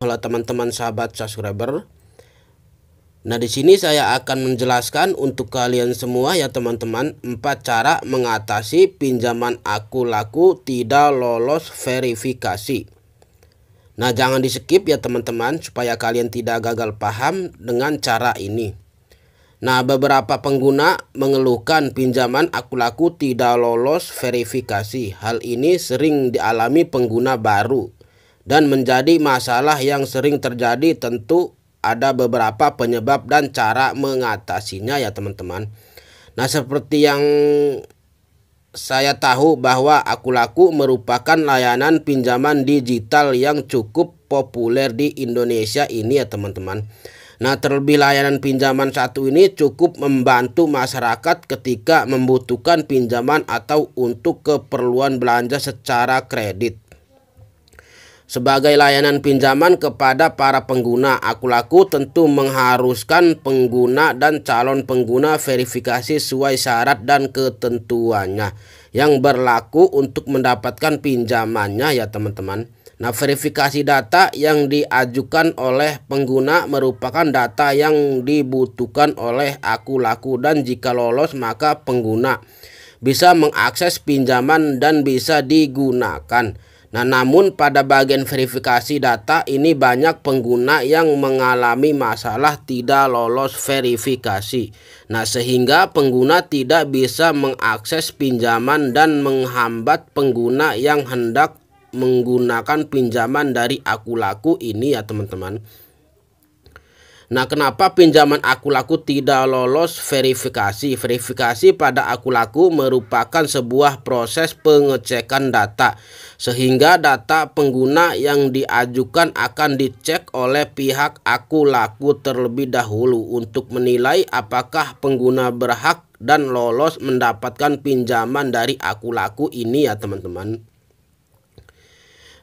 halo teman-teman sahabat subscriber. Nah, di sini saya akan menjelaskan untuk kalian semua ya teman-teman 4 cara mengatasi pinjaman aku laku tidak lolos verifikasi. Nah, jangan di-skip ya teman-teman supaya kalian tidak gagal paham dengan cara ini. Nah, beberapa pengguna mengeluhkan pinjaman aku laku tidak lolos verifikasi. Hal ini sering dialami pengguna baru dan menjadi masalah yang sering terjadi. Tentu ada beberapa penyebab dan cara mengatasinya ya teman-teman. Nah, seperti yang saya tahu bahwa aku laku merupakan layanan pinjaman digital yang cukup populer di Indonesia ini ya teman-teman. Nah, terlebih layanan pinjaman satu ini cukup membantu masyarakat ketika membutuhkan pinjaman atau untuk keperluan belanja secara kredit. Sebagai layanan pinjaman kepada para pengguna, aku laku tentu mengharuskan pengguna dan calon pengguna verifikasi sesuai syarat dan ketentuannya yang berlaku untuk mendapatkan pinjamannya ya teman-teman. Nah, verifikasi data yang diajukan oleh pengguna merupakan data yang dibutuhkan oleh aku laku dan jika lolos maka pengguna bisa mengakses pinjaman dan bisa digunakan. Nah, namun pada bagian verifikasi data ini banyak pengguna yang mengalami masalah tidak lolos verifikasi. Nah, sehingga pengguna tidak bisa mengakses pinjaman dan menghambat pengguna yang hendak menggunakan pinjaman dari aku laku ini ya teman-teman. Nah, kenapa pinjaman aku laku tidak lolos verifikasi? Verifikasi pada aku laku merupakan sebuah proses pengecekan data sehingga data pengguna yang diajukan akan dicek oleh pihak aku laku terlebih dahulu untuk menilai apakah pengguna berhak dan lolos mendapatkan pinjaman dari aku laku ini ya teman-teman.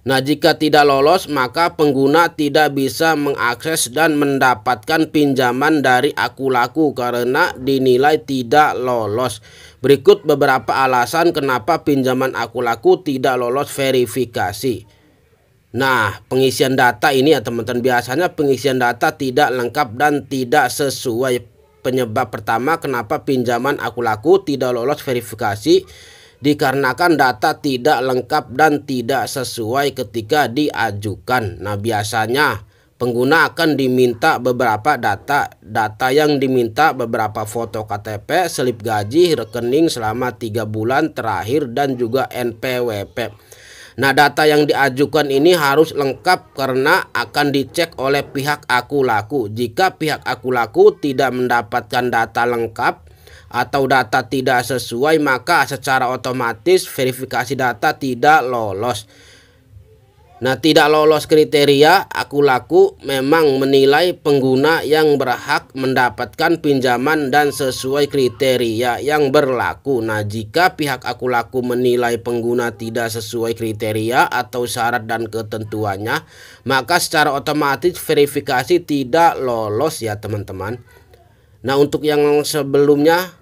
Nah, jika tidak lolos maka pengguna tidak bisa mengakses dan mendapatkan pinjaman dari aku laku karena dinilai tidak lolos. Berikut beberapa alasan kenapa pinjaman aku laku tidak lolos verifikasi. Nah, pengisian data ini ya teman-teman, biasanya pengisian data tidak lengkap dan tidak sesuai. Penyebab pertama kenapa pinjaman aku laku tidak lolos verifikasi dikarenakan data tidak lengkap dan tidak sesuai ketika diajukan. Nah, biasanya pengguna akan diminta beberapa data yang diminta beberapa foto KTP, slip gaji, rekening selama 3 bulan terakhir dan juga NPWP. Nah, data yang diajukan ini harus lengkap karena akan dicek oleh pihak aku laku. Jika pihak aku laku tidak mendapatkan data lengkap atau data tidak sesuai maka secara otomatis verifikasi data tidak lolos. Nah, tidak lolos kriteria aku laku memang menilai pengguna yang berhak mendapatkan pinjaman dan sesuai kriteria yang berlaku. Nah, jika pihak aku laku menilai pengguna tidak sesuai kriteria atau syarat dan ketentuannya maka secara otomatis verifikasi tidak lolos ya teman-teman. Nah, untuk yang sebelumnya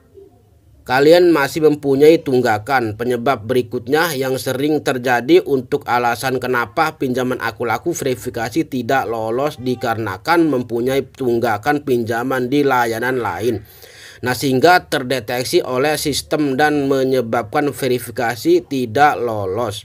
kalian masih mempunyai tunggakan. Penyebab berikutnya yang sering terjadi untuk alasan kenapa pinjaman aku laku verifikasi tidak lolos dikarenakan mempunyai tunggakan pinjaman di layanan lain. Nah, sehingga terdeteksi oleh sistem dan menyebabkan verifikasi tidak lolos.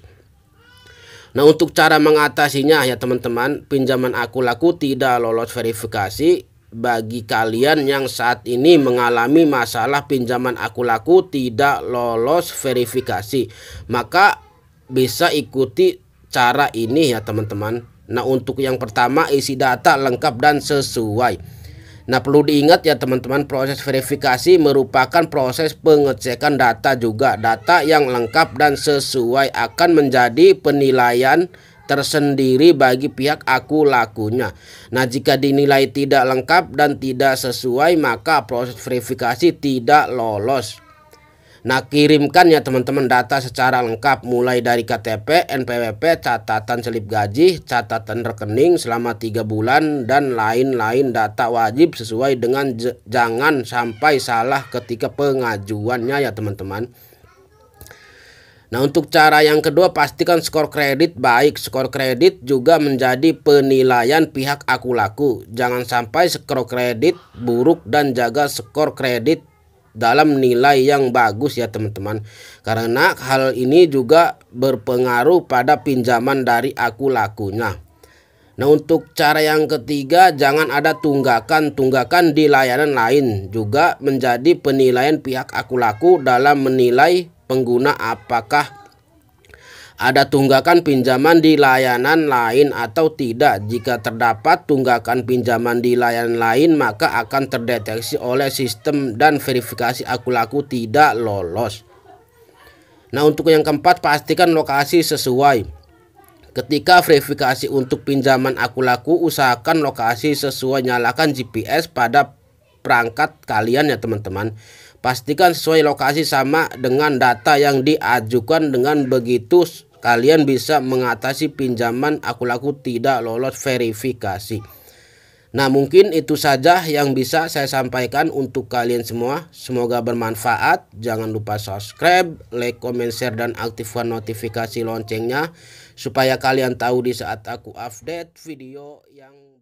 Nah, untuk cara mengatasinya ya teman-teman, pinjaman aku laku tidak lolos verifikasi. Bagi kalian yang saat ini mengalami masalah pinjaman aku laku tidak lolos verifikasi, maka bisa ikuti cara ini ya teman-teman. Nah, untuk yang pertama, isi data lengkap dan sesuai. Nah, perlu diingat ya teman-teman, proses verifikasi merupakan proses pengecekan data juga. Data yang lengkap dan sesuai akan menjadi penilaian tersendiri bagi pihak aku lakunya. Nah, jika dinilai tidak lengkap dan tidak sesuai maka proses verifikasi tidak lolos. Nah, kirimkan ya teman-teman data secara lengkap mulai dari KTP, NPWP, catatan slip gaji, catatan rekening selama 3 bulan dan lain-lain data wajib sesuai dengan jangan sampai salah ketika pengajuannya ya teman-teman. Nah, untuk cara yang kedua, pastikan skor kredit baik. Skor kredit juga menjadi penilaian pihak Aku Laku. Jangan sampai skor kredit buruk dan jaga skor kredit dalam nilai yang bagus ya teman-teman. Karena hal ini juga berpengaruh pada pinjaman dari Aku Lakunya. Nah, untuk cara yang ketiga, jangan ada tunggakan di layanan lain. Juga menjadi penilaian pihak Aku Laku dalam menilai pengguna apakah ada tunggakan pinjaman di layanan lain atau tidak. Jika terdapat tunggakan pinjaman di layanan lain, maka akan terdeteksi oleh sistem dan verifikasi Aku Laku tidak lolos. Nah, untuk yang keempat, pastikan lokasi sesuai. Ketika verifikasi untuk pinjaman Aku Laku, usahakan lokasi sesuai. Nyalakan GPS pada perangkat kalian ya teman-teman. Pastikan sesuai lokasi sama dengan data yang diajukan. Dengan begitu kalian bisa mengatasi pinjaman Aku Laku tidak lolos verifikasi. Nah, mungkin itu saja yang bisa saya sampaikan untuk kalian semua. Semoga bermanfaat. Jangan lupa subscribe, like, comment, share, dan aktifkan notifikasi loncengnya supaya kalian tahu di saat aku update video yang